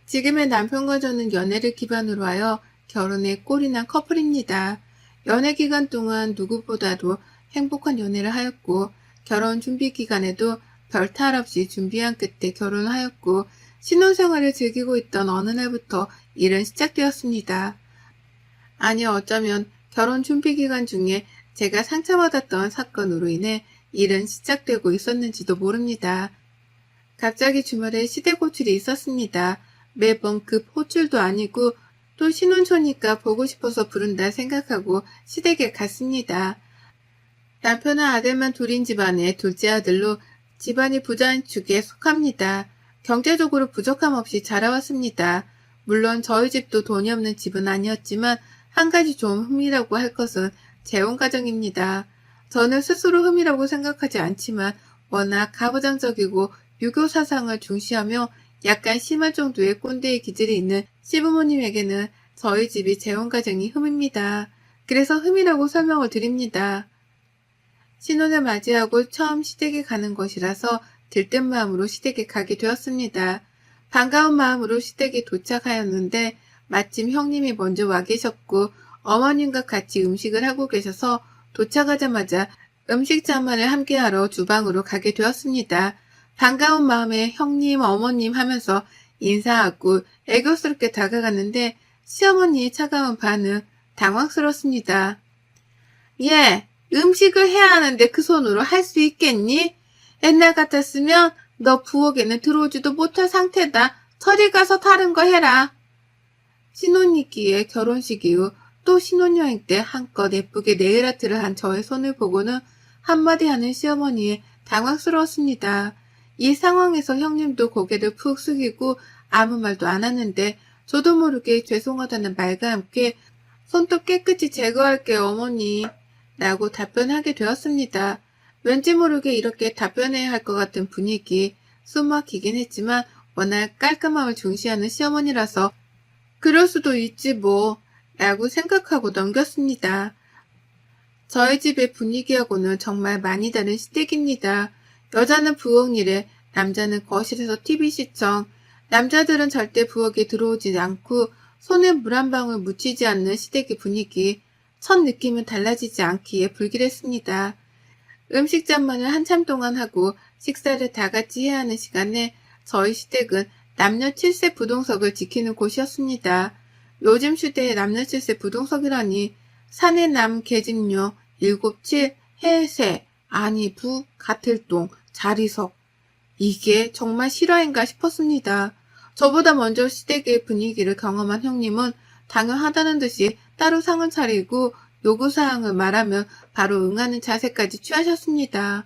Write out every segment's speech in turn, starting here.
지금의 남편과 저는 연애를 기반으로 하여 결혼에 꼴이 난 커플입니다. 연애 기간 동안 누구보다도 행복한 연애를 하였고, 결혼 준비 기간에도 별 탈 없이 준비한 끝에 결혼을 하였고, 신혼생활을 즐기고 있던 어느 날부터 일은 시작되었습니다. 아니, 어쩌면 결혼 준비 기간 중에 제가 상처받았던 사건으로 인해 일은 시작되고 있었는지도 모릅니다. 갑자기 주말에 시댁 호출이 있었습니다. 매번 급 호출도 아니고 또 신혼초니까 보고 싶어서 부른다 생각하고 시댁에 갔습니다. 남편은 아들만 둘인 집안의 둘째 아들로 집안이 부자인 축에 속합니다. 경제적으로 부족함 없이 자라왔습니다. 물론 저희 집도 돈이 없는 집은 아니었지만 한 가지 좀 흠이라고 할 것은 재혼 가정입니다. 저는 스스로 흠이라고 생각하지 않지만 워낙 가부장적이고 유교 사상을 중시하며 약간 심할 정도의 꼰대의 기질이 있는 시부모님에게는 저희 집이 재혼 가정이 흠입니다. 그래서 흠이라고 설명을 드립니다. 신혼을 맞이하고 처음 시댁에 가는 것이라서 들뜬 마음으로 시댁에 가게 되었습니다. 반가운 마음으로 시댁에 도착하였는데 마침 형님이 먼저 와 계셨고 어머님과 같이 음식을 하고 계셔서 도착하자마자 음식 자만을 함께하러 주방으로 가게 되었습니다. 반가운 마음에 형님, 어머님 하면서 인사하고 애교스럽게 다가갔는데 시어머니의 차가운 반응 당황스럽습니다. 예, 음식을 해야 하는데 그 손으로 할 수 있겠니? 옛날 같았으면 너 부엌에는 들어오지도 못할 상태다. 저리 가서 다른 거 해라. 신혼이기에 결혼식 이후 또 신혼여행 때 한껏 예쁘게 네일아트를 한 저의 손을 보고는 한마디 하는 시어머니에 당황스러웠습니다. 이 상황에서 형님도 고개를 푹 숙이고 아무 말도 안 하는데 저도 모르게 죄송하다는 말과 함께 손톱 깨끗이 제거할게요, 어머니. 라고 답변하게 되었습니다. 왠지 모르게 이렇게 답변해야 할 것 같은 분위기, 숨막히긴 했지만 워낙 깔끔함을 중시하는 시어머니라서 그럴 수도 있지 뭐, 라고 생각하고 넘겼습니다. 저희 집의 분위기하고는 정말 많이 다른 시댁입니다. 여자는 부엌 일에, 남자는 거실에서 TV 시청, 남자들은 절대 부엌에 들어오지 않고 손에 물 한 방울 묻히지 않는 시댁의 분위기, 첫 느낌은 달라지지 않기에 불길했습니다. 음식 잔만을 한참 동안 하고 식사를 다 같이 해야 하는 시간에 저희 시댁은 남녀 7세 부동석을 지키는 곳이었습니다. 요즘 시대에 남녀 7세 부동석이라니 사내 남 계집녀 7, 7, 해세, 아니 부, 가틀동, 자리석. 이게 정말 실화인가 싶었습니다. 저보다 먼저 시댁의 분위기를 경험한 형님은 당연하다는 듯이 따로 상을 차리고 요구사항을 말하면 바로 응하는 자세까지 취하셨습니다.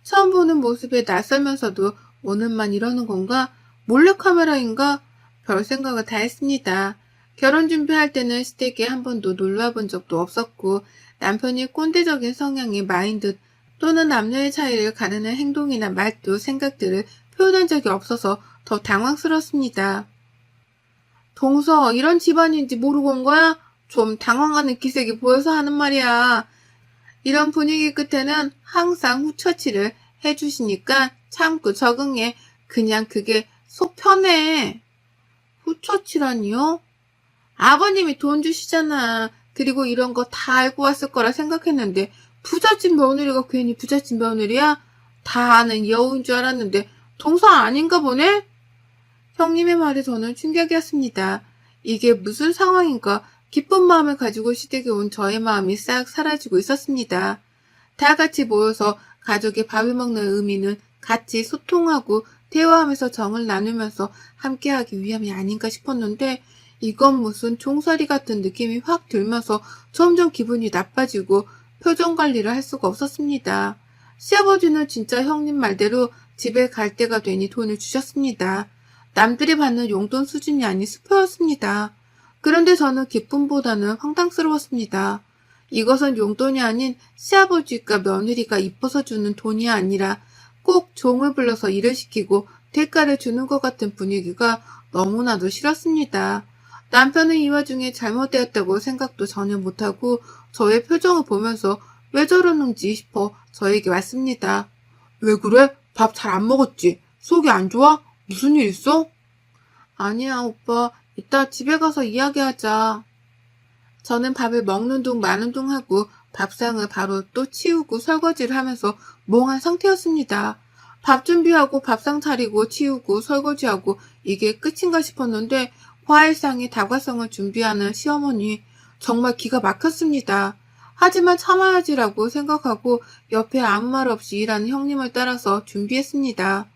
처음 보는 모습에 낯설면서도 오늘만 이러는 건가? 몰래카메라인가? 별 생각을 다 했습니다. 결혼 준비할 때는 시댁에 한 번도 놀러 본 적도 없었고 남편이 꼰대적인 성향의 마인드 또는 남녀의 차이를 가르는 행동이나 말투, 생각들을 표현한 적이 없어서 더 당황스럽습니다. 동서, 이런 집안인지 모르고 온 거야? 좀 당황하는 기색이 보여서 하는 말이야. 이런 분위기 끝에는 항상 후처치를 해주시니까 참고 적응해. 그냥 그게 속 편해. 후처치라니요? 아버님이 돈 주시잖아. 그리고 이런 거 다 알고 왔을 거라 생각했는데 부잣집 며느리가 괜히 부잣집 며느리야? 다 아는 여우인 줄 알았는데 동서 아닌가 보네? 형님의 말에 저는 충격이었습니다. 이게 무슨 상황인가 기쁜 마음을 가지고 시댁에 온 저의 마음이 싹 사라지고 있었습니다. 다 같이 모여서 가족의 밥을 먹는 의미는 같이 소통하고 대화하면서 정을 나누면서 함께하기 위함이 아닌가 싶었는데 이건 무슨 종살이 같은 느낌이 확 들면서 점점 기분이 나빠지고 표정 관리를 할 수가 없었습니다. 시아버지는 진짜 형님 말대로 집에 갈 때가 되니 돈을 주셨습니다. 남들이 받는 용돈 수준이 아닌 수표였습니다. 그런데 저는 기쁨보다는 황당스러웠습니다. 이것은 용돈이 아닌 시아버지가 며느리가 이뻐서 주는 돈이 아니라 꼭 종을 불러서 일을 시키고 대가를 주는 것 같은 분위기가 너무나도 싫었습니다. 남편은 이 와중에 잘못되었다고 생각도 전혀 못하고 저의 표정을 보면서 왜 저러는지 싶어 저에게 왔습니다. 왜 그래? 밥 잘 안 먹었지? 속이 안 좋아? 무슨 일 있어? 아니야, 오빠. 이따 집에 가서 이야기하자. 저는 밥을 먹는 둥 마는 둥 하고 밥상을 바로 또 치우고 설거지를 하면서 멍한 상태였습니다. 밥 준비하고 밥상 차리고 치우고 설거지하고 이게 끝인가 싶었는데 화일상에 다과성을 준비하는 시어머니 정말 기가 막혔습니다. 하지만 참아야지라고 생각하고 옆에 아무 말 없이 일하는 형님을 따라서 준비했습니다.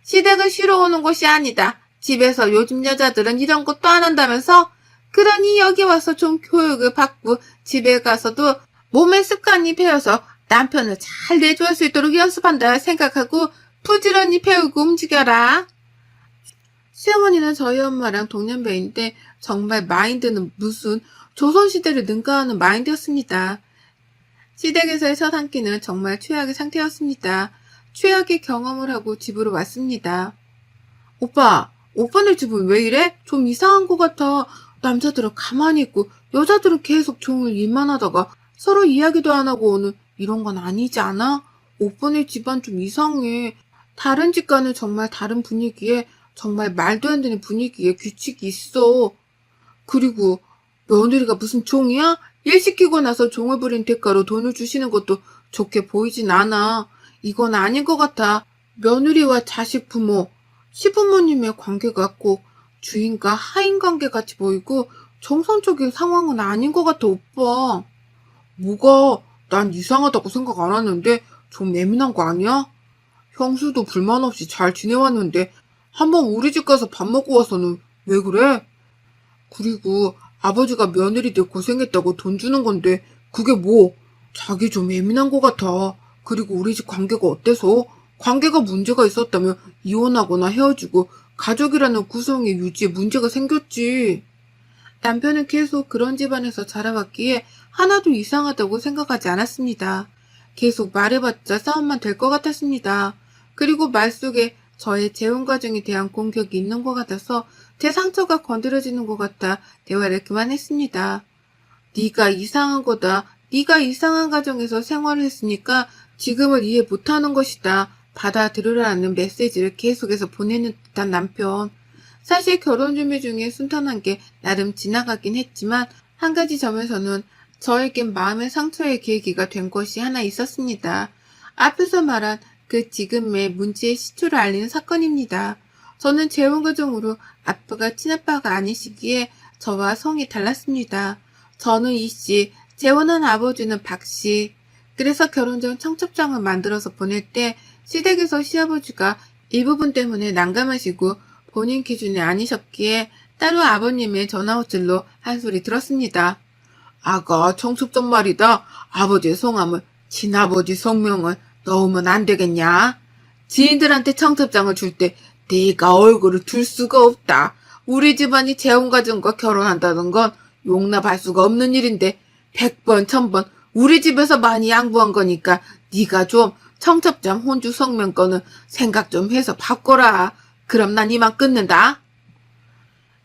시댁을 쉬러 오는 곳이 아니다. 집에서 요즘 여자들은 이런 것도 안 한다면서? 그러니 여기 와서 좀 교육을 받고 집에 가서도 몸의 습관이 배어서 남편을 잘 내조할 수 있도록 연습한다 생각하고 부지런히 배우고 움직여라. 시어머니는 저희 엄마랑 동년배인데 정말 마인드는 무슨 조선시대를 능가하는 마인드였습니다. 시댁에서의 첫 한 끼는 정말 최악의 상태였습니다. 최악의 경험을 하고 집으로 왔습니다. 오빠, 오빠네 집은 왜 이래? 좀 이상한 것 같아. 남자들은 가만히 있고 여자들은 계속 종일 일만 하다가 서로 이야기도 안 하고 오는 이런 건 아니지 않아? 오빠네 집안 좀 이상해. 다른 집과는 정말 다른 분위기에 정말 말도 안 되는 분위기에 규칙이 있어. 그리고 며느리가 무슨 종이야? 일 시키고 나서 종을 부린 대가로 돈을 주시는 것도 좋게 보이진 않아. 이건 아닌 것 같아. 며느리와 자식 부모, 시부모님의 관계가 꼭 주인과 하인 관계 같이 보이고 정상적인 상황은 아닌 것 같아, 오빠. 뭐가? 난 이상하다고 생각 안 하는데 좀 예민한 거 아니야? 형수도 불만 없이 잘 지내왔는데 한번 우리 집 가서 밥 먹고 와서는 왜 그래? 그리고 아버지가 며느리들 고생했다고 돈 주는 건데 그게 뭐? 자기 좀 예민한 것 같아. 그리고 우리 집 관계가 어때서? 관계가 문제가 있었다면 이혼하거나 헤어지고 가족이라는 구성의 유지에 문제가 생겼지. 남편은 계속 그런 집안에서 자라왔기에 하나도 이상하다고 생각하지 않았습니다. 계속 말해봤자 싸움만 될 것 같았습니다. 그리고 말 속에 저의 재혼 과정에 대한 공격이 있는 것 같아서 제 상처가 건드려지는 것 같아 대화를 그만했습니다. 네가 이상한 거다. 네가 이상한 가정에서 생활을 했으니까 지금을 이해 못하는 것이다. 받아들으라는 메시지를 계속해서 보내는 듯한 남편. 사실 결혼 준비 중에 순탄한 게 나름 지나가긴 했지만 한 가지 점에서는 저에겐 마음의 상처의 계기가 된 것이 하나 있었습니다. 앞에서 말한 그 지금의 문제의 시초를 알리는 사건입니다. 저는 재혼 과정으로 아빠가 친아빠가 아니시기에 저와 성이 달랐습니다. 저는 이씨, 재혼한 아버지는 박씨. 그래서 결혼 전 청첩장을 만들어서 보낼 때 시댁에서 시아버지가 이 부분 때문에 난감하시고 본인 기준이 아니셨기에 따로 아버님의 전화호출로 한 소리 들었습니다. 아가 청첩장 말이다. 아버지의 성함을 친아버지 성명을 넣으면 안 되겠냐? 지인들한테 청첩장을 줄 때 내가 얼굴을 둘 수가 없다. 우리 집안이 재혼과정과 결혼한다는 건 용납할 수가 없는 일인데 100번 1000번 우리 집에서 많이 양보한 거니까 네가 좀 청첩장 혼주 성명권은 생각 좀 해서 바꿔라. 그럼 난 이만 끊는다.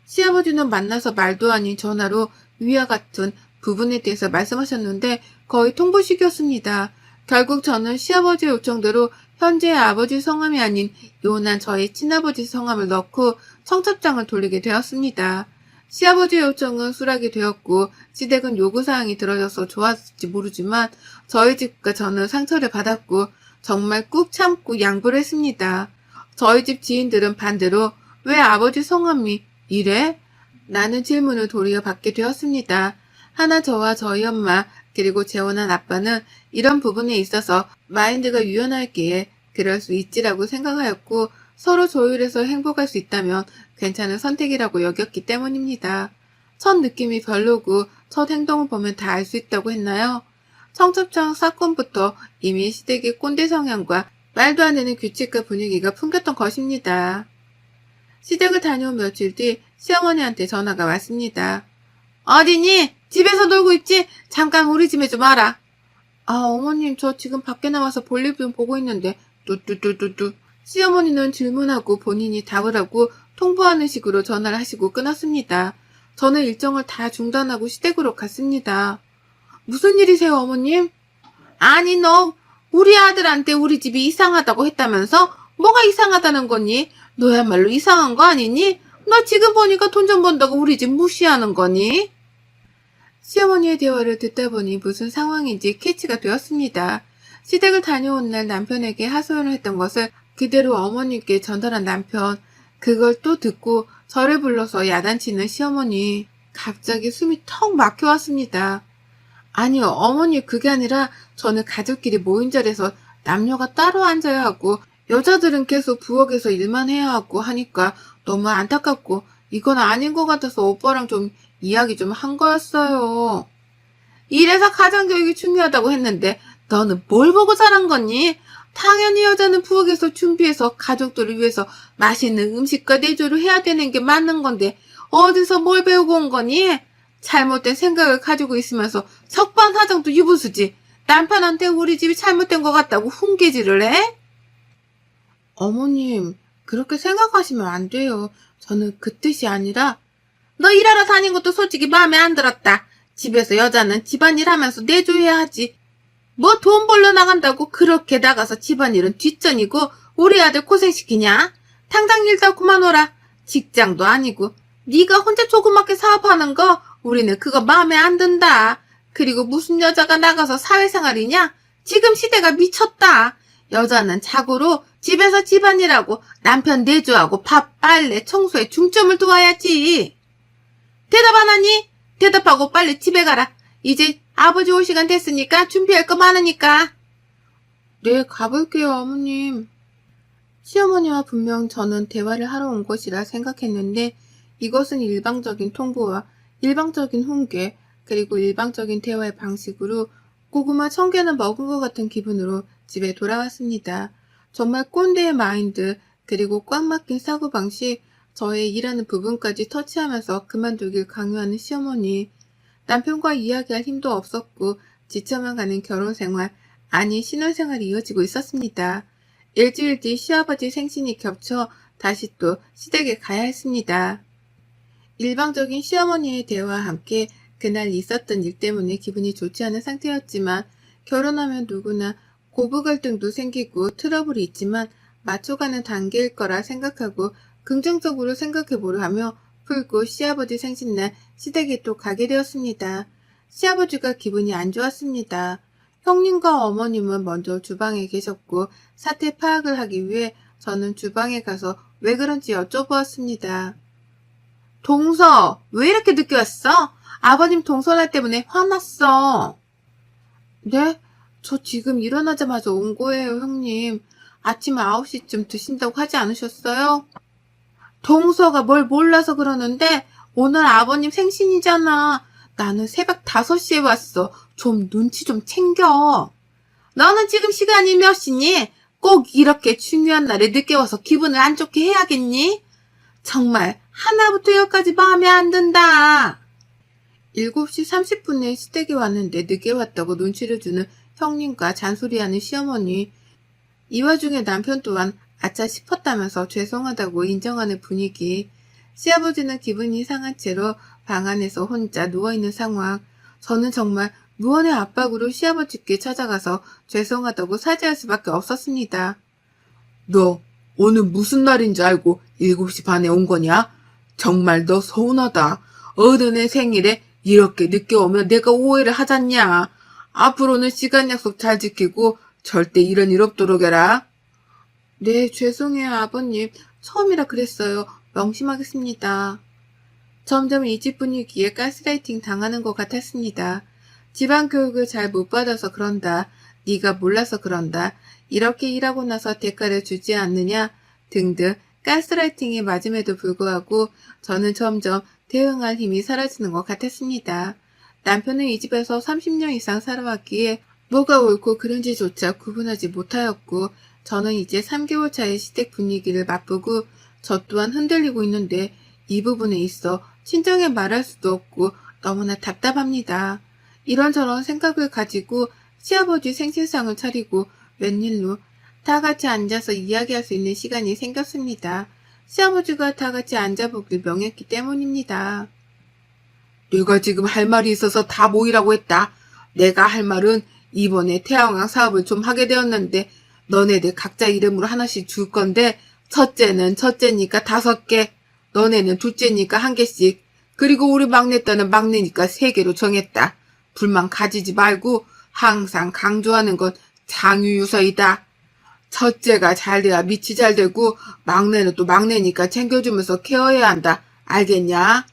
시아버지는 만나서 말도 아닌 전화로 위와 같은 부분에 대해서 말씀하셨는데 거의 통보식이었습니다. 결국 저는 시아버지의 요청대로 현재의 아버지 성함이 아닌 이혼한 저의 친아버지 성함을 넣고 청첩장을 돌리게 되었습니다. 시아버지의 요청은 수락이 되었고 시댁은 요구사항이 들어져서 좋았을지 모르지만 저희 집과 저는 상처를 받았고 정말 꾹 참고 양보를 했습니다. 저희 집 지인들은 반대로 왜 아버지 성함이 이래? 라는 질문을 도리어 받게 되었습니다. 하나 저와 저희 엄마 그리고 재혼한 아빠는 이런 부분에 있어서 마인드가 유연하기에 그럴 수 있지라고 생각하였고 서로 조율해서 행복할 수 있다면 괜찮은 선택이라고 여겼기 때문입니다. 첫 느낌이 별로고 첫 행동을 보면 다 알 수 있다고 했나요? 청첩장 사건부터 이미 시댁의 꼰대 성향과 말도 안 되는 규칙과 분위기가 풍겼던 것입니다. 시댁을 다녀온 며칠 뒤 시어머니한테 전화가 왔습니다. 어디니? 집에서 놀고 있지? 잠깐 우리 집에 좀 와라. 아, 어머님 저 지금 밖에 나와서 볼일 좀 보고 있는데 뚜뚜뚜뚜뚜. 시어머니는 질문하고 본인이 답을 하고 통보하는 식으로 전화를 하시고 끊었습니다. 저는 일정을 다 중단하고 시댁으로 갔습니다. 무슨 일이세요, 어머님? 아니, 너 우리 아들한테 우리 집이 이상하다고 했다면서? 뭐가 이상하다는 거니? 너야말로 이상한 거 아니니? 너 지금 보니까 돈 좀 번다고 우리 집 무시하는 거니? 시어머니의 대화를 듣다 보니 무슨 상황인지 캐치가 되었습니다. 시댁을 다녀온 날 남편에게 하소연을 했던 것을 그대로 어머님께 전달한 남편. 그걸 또 듣고 저를 불러서 야단치는 시어머니. 갑자기 숨이 턱 막혀왔습니다. 아니요, 어머니 그게 아니라 저는 가족끼리 모인 자리에서 남녀가 따로 앉아야 하고 여자들은 계속 부엌에서 일만 해야 하고 하니까 너무 안타깝고 이건 아닌 것 같아서 오빠랑 좀 이야기 좀 한 거였어요. 이래서 가정교육이 중요하다고 했는데 너는 뭘 보고 자란 거니? 당연히 여자는 부엌에서 준비해서 가족들을 위해서 맛있는 음식과 내조를 해야 되는 게 맞는 건데 어디서 뭘 배우고 온 거니? 잘못된 생각을 가지고 있으면서 석반하장도 유부수지. 남편한테 우리 집이 잘못된 것 같다고 훈계질을 해? 어머님, 그렇게 생각하시면 안 돼요. 저는 그 뜻이 아니라 너 일하러 다닌 것도 솔직히 마음에 안 들었다. 집에서 여자는 집안일 하면서 내조해야 하지. 뭐 돈 벌러 나간다고 그렇게 나가서 집안일은 뒷전이고 우리 아들 고생시키냐? 당장 일 다 그만둬라. 직장도 아니고 네가 혼자 조그맣게 사업하는 거 우리는 그거 마음에 안 든다. 그리고 무슨 여자가 나가서 사회생활이냐? 지금 시대가 미쳤다. 여자는 자고로 집에서 집안일하고 남편 내조하고 밥, 빨래, 청소에 중점을 두어야지. 대답 안 하니? 대답하고 빨리 집에 가라. 이제 아버지 올 시간 됐으니까 준비할 거 많으니까. 네, 가볼게요, 어머님. 시어머니와 분명 저는 대화를 하러 온 것이라 생각했는데 이것은 일방적인 통보와 일방적인 훈계 그리고 일방적인 대화의 방식으로 고구마 1000개는 먹은 것 같은 기분으로 집에 돌아왔습니다. 정말 꼰대의 마인드 그리고 꽉 막힌 사고방식 저의 일하는 부분까지 터치하면서 그만두길 강요하는 시어머니. 남편과 이야기할 힘도 없었고 지쳐만 가는 결혼생활 아니 신혼생활이 이어지고 있었습니다. 일주일 뒤 시아버지 생신이 겹쳐 다시 또 시댁에 가야 했습니다. 일방적인 시어머니의 대화와 함께 그날 있었던 일 때문에 기분이 좋지 않은 상태였지만 결혼하면 누구나 고부 갈등도 생기고 트러블이 있지만 맞춰가는 단계일 거라 생각하고 긍정적으로 생각해보려 하며 풀고 시아버지 생신날 시댁에 또 가게 되었습니다. 시아버지가 기분이 안 좋았습니다. 형님과 어머님은 먼저 주방에 계셨고 사태 파악을 하기 위해 저는 주방에 가서 왜 그런지 여쭤보았습니다. 동서, 왜 이렇게 늦게 왔어? 아버님 동서날 때문에 화났어. 네? 저 지금 일어나자마자 온 거예요, 형님. 아침 9시쯤 드신다고 하지 않으셨어요? 동서가 뭘 몰라서 그러는데 오늘 아버님 생신이잖아. 나는 새벽 5시에 왔어. 좀 눈치 좀 챙겨. 너는 지금 시간이 몇 시니? 꼭 이렇게 중요한 날에 늦게 와서 기분을 안 좋게 해야겠니? 정말 하나부터 열까지 마음에 안 든다. 7시 30분에 시댁에 왔는데 늦게 왔다고 눈치를 주는 형님과 잔소리하는 시어머니. 이 와중에 남편 또한 아차 싶었다면서 죄송하다고 인정하는 분위기. 시아버지는 기분이 상한 채로 방 안에서 혼자 누워있는 상황. 저는 정말 무언의 압박으로 시아버지께 찾아가서 죄송하다고 사죄할 수밖에 없었습니다. 너 오늘 무슨 날인지 알고 7시 반에 온 거냐? 정말 너 서운하다. 어른의 생일에 이렇게 늦게 오면 내가 오해를 하잖냐. 앞으로는 시간 약속 잘 지키고 절대 이런 일 없도록 해라. 네, 죄송해요, 아버님. 처음이라 그랬어요. 명심하겠습니다. 점점 이 집 분위기에 가스라이팅 당하는 것 같았습니다. 집안 교육을 잘 못 받아서 그런다. 네가 몰라서 그런다. 이렇게 일하고 나서 대가를 주지 않느냐 등등 가스라이팅이 맞음에도 불구하고 저는 점점 대응할 힘이 사라지는 것 같았습니다. 남편은 이 집에서 30년 이상 살아왔기에 뭐가 옳고 그른지조차 구분하지 못하였고 저는 이제 3개월 차의 시댁 분위기를 맛보고 저 또한 흔들리고 있는데 이 부분에 있어 친정에 말할 수도 없고 너무나 답답합니다. 이런저런 생각을 가지고 시아버지 생신상을 차리고 웬일로 다 같이 앉아서 이야기할 수 있는 시간이 생겼습니다. 시아버지가 다 같이 앉아보길 명했기 때문입니다. 내가 지금 할 말이 있어서 다 모이라고 했다. 내가 할 말은 이번에 태양광 사업을 좀 하게 되었는데 너네들 각자 이름으로 하나씩 줄 건데 첫째는 첫째니까 5개. 너네는 둘째니까 한 개씩, 그리고 우리 막내딸은 막내니까 세 개로 정했다. 불만 가지지 말고 항상 강조하는 건 장유유서이다. 첫째가 잘 돼야 밑이 잘 되고 막내는 또 막내니까 챙겨주면서 케어해야 한다. 알겠냐?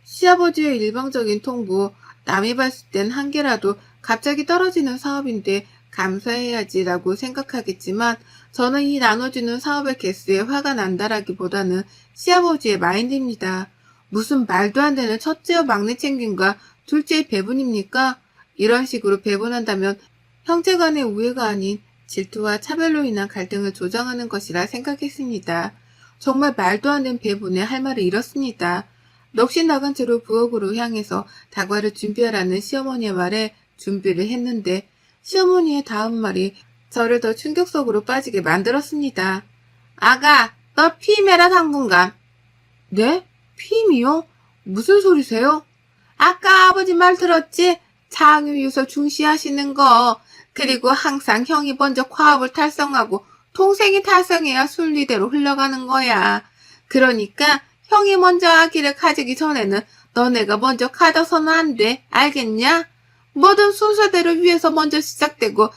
시아버지의 일방적인 통보, 남이 봤을 땐 한 개라도 갑자기 떨어지는 사업인데 감사해야지라고 생각하겠지만 저는 이 나눠주는 사업의 개수에 화가 난다라기보다는 시아버지의 마인드입니다. 무슨 말도 안 되는 첫째와 막내 챙김과 둘째의 배분입니까? 이런 식으로 배분한다면 형제 간의 우애가 아닌 질투와 차별로 인한 갈등을 조장하는 것이라 생각했습니다. 정말 말도 안 되는 배분에 할 말을 잃었습니다. 넋이 나간 채로 부엌으로 향해서 다과를 준비하라는 시어머니의 말에 준비를 했는데 시어머니의 다음 말이 저를 더 충격 속으로 빠지게 만들었습니다. 아가, 너 피임해라 당분간. 네? 피임이요? 무슨 소리세요? 아까 아버지 말 들었지? 장유유서 중시하시는 거. 그리고 항상 형이 먼저 과업을 달성하고 동생이 달성해야 순리대로 흘러가는 거야. 그러니까 형이 먼저 아기를 가지기 전에는 너네가 먼저 가져서는 안 돼. 알겠냐? 뭐든 순서대로 위에서 먼저 시작되고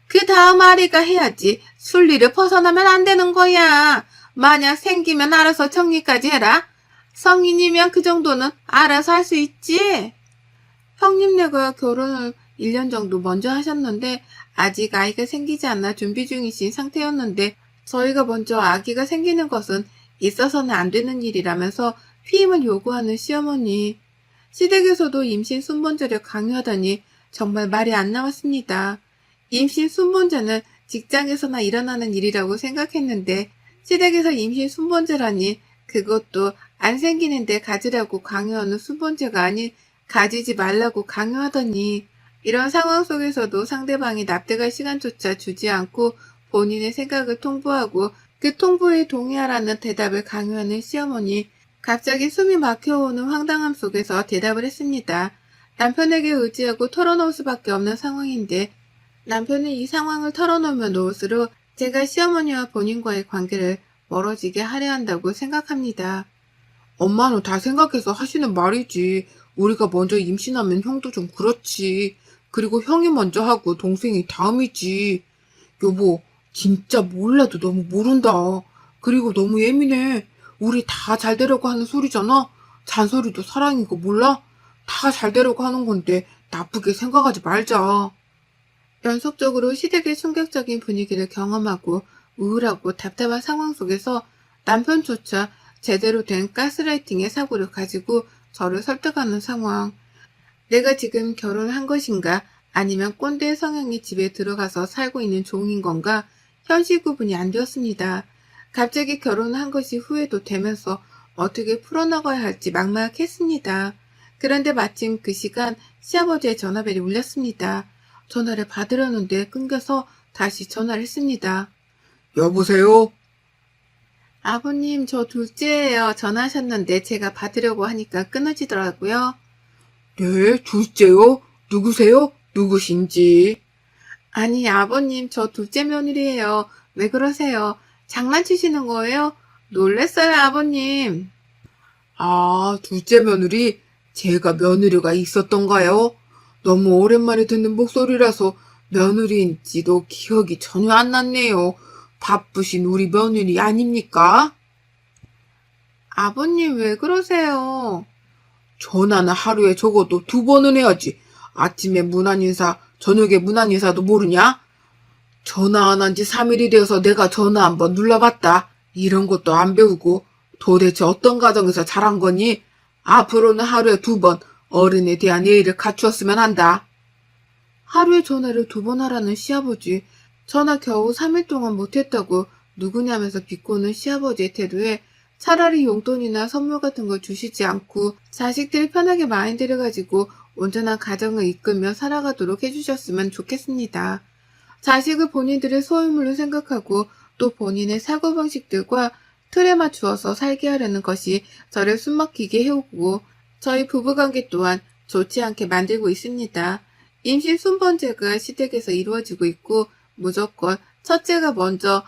그 다음 아래가 해야지. 순리를 벗어나면 안 되는 거야. 만약 생기면 알아서 정리까지 해라. 성인이면 그 정도는 알아서 할 수 있지. 형님네가 결혼을 1년 정도 먼저 하셨는데 아직 아이가 생기지 않아 준비 중이신 상태였는데 저희가 먼저 아기가 생기는 것은 있어서는 안 되는 일이라면서 피임을 요구하는 시어머니. 시댁에서도 임신 순번제를 강요하다니 정말 말이 안 나왔습니다. 임신 순번제는 직장에서나 일어나는 일이라고 생각했는데 시댁에서 임신 순번제라니 그것도 안 생기는데 가지라고 강요하는 순번제가 아닌 가지지 말라고 강요하더니 이런 상황 속에서도 상대방이 납득할 시간조차 주지 않고 본인의 생각을 통보하고 그 통보에 동의하라는 대답을 강요하는 시어머니. 갑자기 숨이 막혀오는 황당함 속에서 대답을 했습니다. 남편에게 의지하고 털어놓을 수밖에 없는 상황인데 남편이 이 상황을 털어놓으면 놓을수록 제가 시어머니와 본인과의 관계를 멀어지게 하려 한다고 생각합니다. 엄마는 다 생각해서 하시는 말이지. 우리가 먼저 임신하면 형도 좀 그렇지. 그리고 형이 먼저 하고 동생이 다음이지. 여보, 진짜 몰라도 너무 모른다. 그리고 너무 예민해. 우리 다 잘 되려고 하는 소리잖아. 잔소리도 사랑이고 몰라? 다 잘 되려고 하는 건데 나쁘게 생각하지 말자. 연속적으로 시댁의 충격적인 분위기를 경험하고 우울하고 답답한 상황 속에서 남편조차 제대로 된 가스라이팅의 사고를 가지고 저를 설득하는 상황. 내가 지금 결혼한 것인가 아니면 꼰대 성향의 집에 들어가서 살고 있는 종인 건가 현실 구분이 안 되었습니다. 갑자기 결혼한 것이 후회도 되면서 어떻게 풀어나가야 할지 막막했습니다. 그런데 마침 그 시간 시아버지의 전화벨이 울렸습니다. 전화를 받으려는데 끊겨서 다시 전화를 했습니다. 여보세요? 아버님, 저 둘째예요. 전화하셨는데 제가 받으려고 하니까 끊어지더라고요. 네, 둘째요? 누구세요? 누구신지? 아니, 아버님, 저 둘째 며느리예요. 왜 그러세요? 장난치시는 거예요? 놀랬어요, 아버님. 아, 둘째 며느리? 제가 며느리가 있었던가요? 너무 오랜만에 듣는 목소리라서 며느리인지도 기억이 전혀 안 났네요. 바쁘신 우리 며느리 아닙니까? 아버님, 왜 그러세요? 전화는 하루에 적어도 2번은 해야지. 아침에 문안인사, 저녁에 문안인사도 모르냐? 전화 안 한 지 3일이 되어서 내가 전화 한번 눌러봤다. 이런 것도 안 배우고 도대체 어떤 가정에서 자란 거니? 앞으로는 하루에 2번 어른에 대한 예의를 갖추었으면 한다. 하루에 전화를 2번 하라는 시아버지. 전화 겨우 3일 동안 못했다고 누구냐면서 비꼬는 시아버지의 태도에 차라리 용돈이나 선물 같은 걸 주시지 않고 자식들이 편하게 마인드를 가지고 온전한 가정을 이끌며 살아가도록 해주셨으면 좋겠습니다. 자식을 본인들의 소유물로 생각하고 또 본인의 사고방식들과 틀에 맞추어서 살게 하려는 것이 저를 숨막히게 해오고 저희 부부관계 또한 좋지 않게 만들고 있습니다. 임신 순번제가 시댁에서 이루어지고 있고 무조건 첫째가 먼저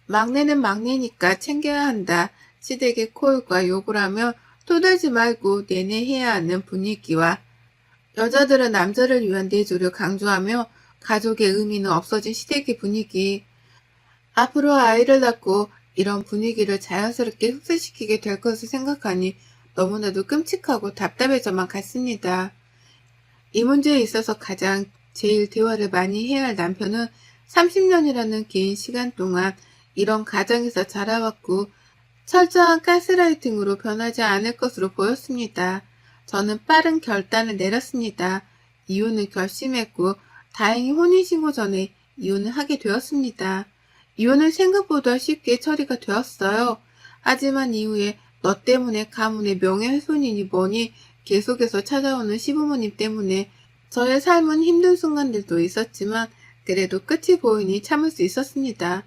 막내는 막내니까 챙겨야 한다. 시댁에 코올과 욕을 하며 토들지 말고 내내 해야 하는 분위기와 여자들은 남자를 위한 내조를 강조하며 가족의 의미는 없어진 시댁의 분위기. 앞으로 아이를 낳고 이런 분위기를 자연스럽게 흡수시키게 될 것을 생각하니 너무나도 끔찍하고 답답해져만 갔습니다. 이 문제에 있어서 가장 제일 대화를 많이 해야 할 남편은 30년이라는 긴 시간 동안 이런 가정에서 자라왔고 철저한 가스라이팅으로 변하지 않을 것으로 보였습니다. 저는 빠른 결단을 내렸습니다. 이혼을 결심했고 다행히 혼인신고 전에 이혼을 하게 되었습니다. 이혼은 생각보다 쉽게 처리가 되었어요. 하지만 이후에 너 때문에 가문의 명예훼손이니 뭐니 계속해서 찾아오는 시부모님 때문에 저의 삶은 힘든 순간들도 있었지만 그래도 끝이 보이니 참을 수 있었습니다.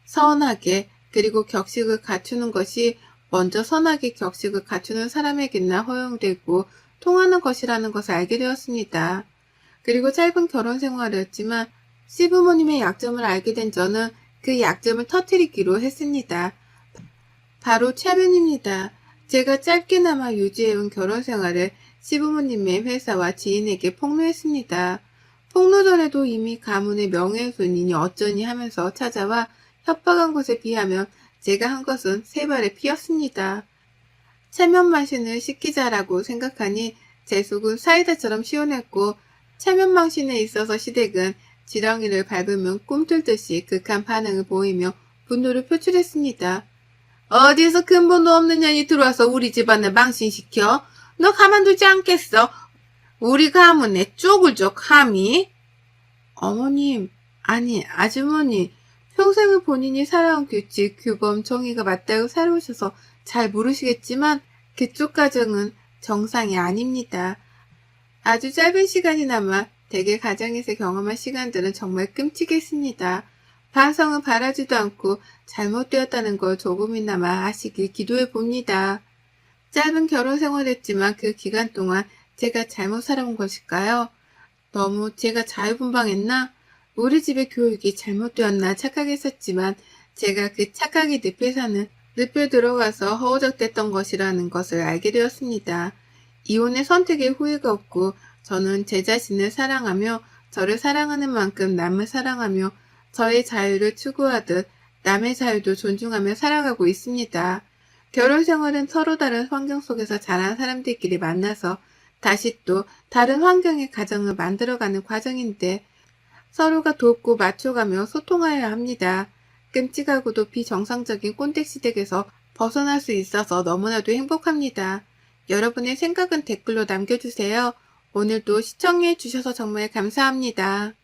선하게 그리고 격식을 갖추는 것이 먼저 선하게 격식을 갖추는 사람에게나 허용되고 통하는 것이라는 것을 알게 되었습니다. 그리고 짧은 결혼 생활이었지만 시부모님의 약점을 알게 된 저는 그 약점을 터뜨리기로 했습니다. 바로 체면입니다. 제가 짧게나마 유지해온 결혼 생활을 시부모님의 회사와 지인에게 폭로했습니다. 폭로 전에도 이미 가문의 명예훼손이니 어쩌니 하면서 찾아와 협박한 것에 비하면 제가 한 것은 세 발의 피였습니다. 체면 망신을 시키자라고 생각하니 제 속은 사이다처럼 시원했고 체면 망신에 있어서 시댁은 지렁이를 밟으면 꿈틀듯이 극한 반응을 보이며 분노를 표출했습니다. 어디서 근본도 없는 년이 들어와서 우리 집안을 망신시켜? 너 가만두지 않겠어? 우리 가문에 쪽을 줘 감히? 어머님, 아니 아주머니, 평생을 본인이 살아온 규칙, 규범, 정의가 맞다고 살아오셔서 잘 모르시겠지만 그쪽 가정은 정상이 아닙니다. 아주 짧은 시간이나마 대개 가정에서 경험한 시간들은 정말 끔찍했습니다. 반성은 바라지도 않고 잘못되었다는 걸 조금이나마 아시길 기도해 봅니다. 짧은 결혼 생활이었지만 그 기간 동안 제가 잘못 살아온 것일까요? 너무 제가 자유분방했나? 우리 집의 교육이 잘못되었나 착각했었지만 제가 그 착각의 늪에 들어가서 허우적댔던 것이라는 것을 알게 되었습니다. 이혼의 선택에 후회가 없고 저는 제 자신을 사랑하며 저를 사랑하는 만큼 남을 사랑하며 저의 자유를 추구하듯 남의 자유도 존중하며 살아가고 있습니다. 결혼 생활은 서로 다른 환경 속에서 자란 사람들끼리 만나서 다시 또 다른 환경의 가정을 만들어가는 과정인데 서로가 돕고 맞춰가며 소통하여야 합니다. 끔찍하고도 비정상적인 꼰대시댁에서 벗어날 수 있어서 너무나도 행복합니다. 여러분의 생각은 댓글로 남겨주세요. 오늘도 시청해 주셔서 정말 감사합니다.